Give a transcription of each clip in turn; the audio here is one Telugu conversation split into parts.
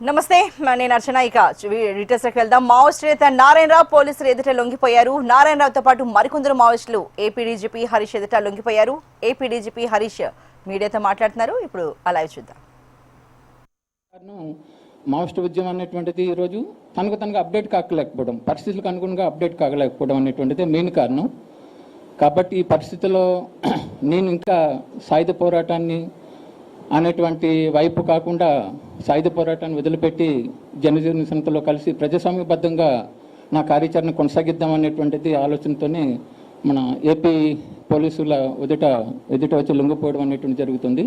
నమస్తే నేను అర్చన. ఇక డీటెయిల్స్కి వెళ్దాం. మావోయిస్ట్ నేత నారాయణరావు పోలీసులు ఎదుట లొంగిపోయారు. నారాయణరావుతో పాటు మరికొందరు మావోయిస్టులు ఏపీ డీజీపీ హరీష్ ఎదుట లొంగిపోయారు. ఏపీ డీజీపీ హరీష్ మీడియాతో మాట్లాడుతున్నారు. ఇప్పుడు అలా చూద్దాం. మావోయిస్ట్ ఉద్యమం అనేటువంటిది ఈరోజు తనకు అప్డేట్ కాకలేకపోవడం, పరిస్థితులకు అనుగుణంగా అప్డేట్ కాకలేకపోవడం అనేటువంటిది మెయిన్ కారణం. కాబట్టి ఈ పరిస్థితుల్లో నేను ఇంకా సాయుధ పోరాటాన్ని అనేటువంటి వైపు కాకుండా సాయుధ పోరాటాన్ని వదిలిపెట్టి జనజీవన సంస్థలో కలిసి ప్రజాస్వామ్యబద్ధంగా నా కార్యాచరణ కొనసాగిద్దాం అనేటువంటిది ఆలోచనతోనే మన ఏపీ పోలీసుల ఎదుట వచ్చి లొంగిపోవడం అనేటువంటి జరుగుతుంది.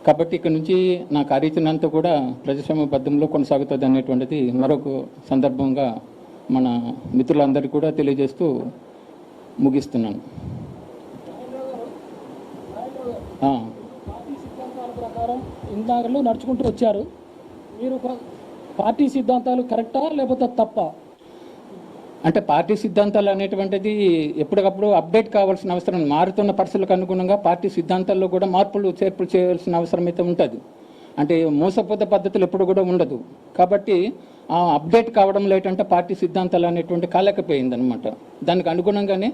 కాబట్టి ఇక్కడ నుంచి నా కార్యాచరణ అంతా కూడా ప్రజాస్వామ్యబద్ధంలో కొనసాగుతుంది అనేటువంటిది మరొక సందర్భంగా మన మిత్రులందరికీ కూడా తెలియజేస్తూ ముగిస్తున్నాను. ఇందాకలు నడుచుకుంటూ వచ్చారు. మీరు పార్టీ సిద్ధాంతాలు కరెక్టా లేకపోతే తప్ప? అంటే పార్టీ సిద్ధాంతాలు అనేటువంటిది ఎప్పటికప్పుడు అప్డేట్ కావాల్సిన అవసరం, మారుతున్న పరిస్థితులకు అనుగుణంగా పార్టీ సిద్ధాంతాల్లో కూడా మార్పులు చేర్పులు చేయాల్సిన అవసరం అయితే ఉంటుంది. అంటే మోసపోత పద్ధతులు ఎప్పుడు కూడా ఉండదు. కాబట్టి ఆ అప్డేట్ కావడం లేటంటే పార్టీ సిద్ధాంతాలు అనేటువంటి కాలేకపోయింది అనమాట. దానికి అనుగుణంగానే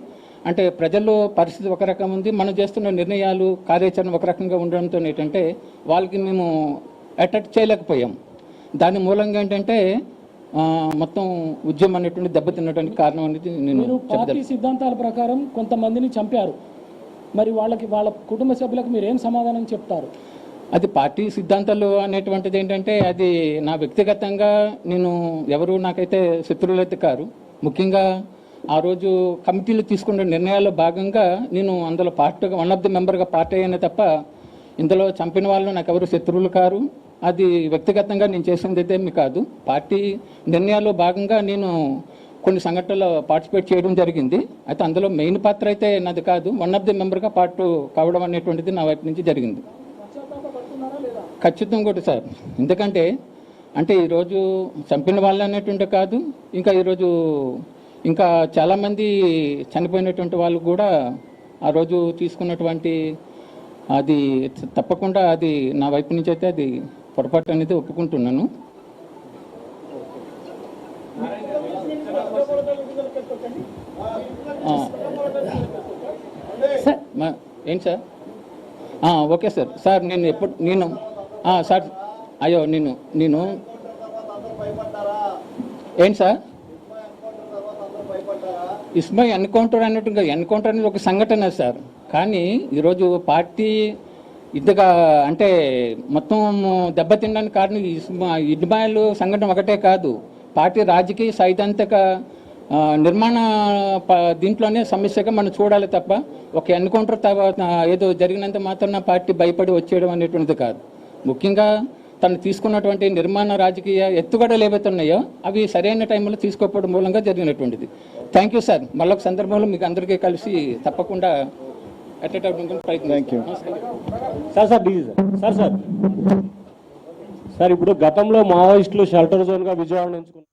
అంటే ప్రజల్లో పరిస్థితి ఒక రకం ఉంది, మనం చేస్తున్న నిర్ణయాలు కార్యాచరణ ఒక రకంగా ఉండడంతో ఏంటంటే వాళ్ళకి మేము అట్రాక్ట్ చేయలేకపోయాం. దాని మూలంగా ఏంటంటే మొత్తం ఉద్యమం అనేటువంటి దెబ్బతినడానికి కారణం అనేది నేను పార్టీ సిద్ధాంతాల ప్రకారం కొంతమందిని చంపారు. మరి వాళ్ళ కుటుంబ సభ్యులకు మీరు ఏం సమాధానం చెప్తారు? అది పార్టీ సిద్ధాంతాలు అనేటువంటిది ఏంటంటే అది నా వ్యక్తిగతంగా నేను ఎవరు నాకైతే శత్రువులు అయితే కారు. ముఖ్యంగా ఆ రోజు కమిటీలు తీసుకున్న నిర్ణయాల్లో భాగంగా నేను అందులో పార్టీగా వన్ ఆఫ్ ది మెంబర్గా పార్టీ అయినా తప్ప ఇందులో చంపిన వాళ్ళు నాకు ఎవరు శత్రువులు కారు. అది వ్యక్తిగతంగా నేను చేసింది అయితే మీ కాదు. పార్టీ నిర్ణయాల్లో భాగంగా నేను కొన్ని సంఘటనలో పార్టిసిపేట్ చేయడం జరిగింది. అయితే అందులో మెయిన్ పాత్ర అయితే నాది కాదు, వన్ ఆఫ్ ది మెంబర్గా పార్ట్ కావడం అనేటువంటిది నా వైపు నుంచి జరిగింది. ఖచ్చితంగా కూడా సార్. ఎందుకంటే అంటే ఈరోజు చంపిన వాళ్ళు అనేటువంటి కాదు, ఇంకా ఈరోజు ఇంకా చాలామంది చనిపోయినటువంటి వాళ్ళు కూడా ఆ రోజు తీసుకున్నటువంటి అది తప్పకుండా అది నా వైపు నుంచి అయితే అది పొరపాటు అనేది ఒప్పుకుంటున్నాను. ఏంటి సార్? Okay sir. సార్ నేను సార్ అయ్యో నేను ఏంటి సార్ ఇస్మై ఎన్కౌంటర్ అన్నట్టుగా ఎన్కౌంటర్ అనేది ఒక సంఘటన సార్. కానీ ఈరోజు పార్టీ ఇంతగా అంటే మొత్తం దెబ్బతినడానికి కారణం ఇజ్మాయిల్ సంఘటన ఒకటే కాదు, పార్టీ రాజకీయ సైద్ధాంతిక నిర్మాణ దీంట్లోనే సమస్యగా మనం చూడాలి తప్ప ఒక ఎన్కౌంటర్ ఏదో జరిగినంత మాత్రం పార్టీ భయపడి వచ్చేయడం అనేటువంటిది కాదు. ముఖ్యంగా తను తీసుకున్నటువంటి నిర్మాణ రాజకీయ ఎత్తుగడలు ఏవైతే ఉన్నాయో అవి సరైన టైంలో తీసుకోకపోవడం మూలంగా జరిగినటువంటిది. Thank you sir. మళ్ళొక సందర్భంలో మీకు అందరికీ కలిసి తప్పకుండా ప్రయత్నం. సార్ ఇప్పుడు గతంలో మావోయిస్టులు షెల్టర్ జోన్గా విజయవాడ ఎంచుకున్నారు.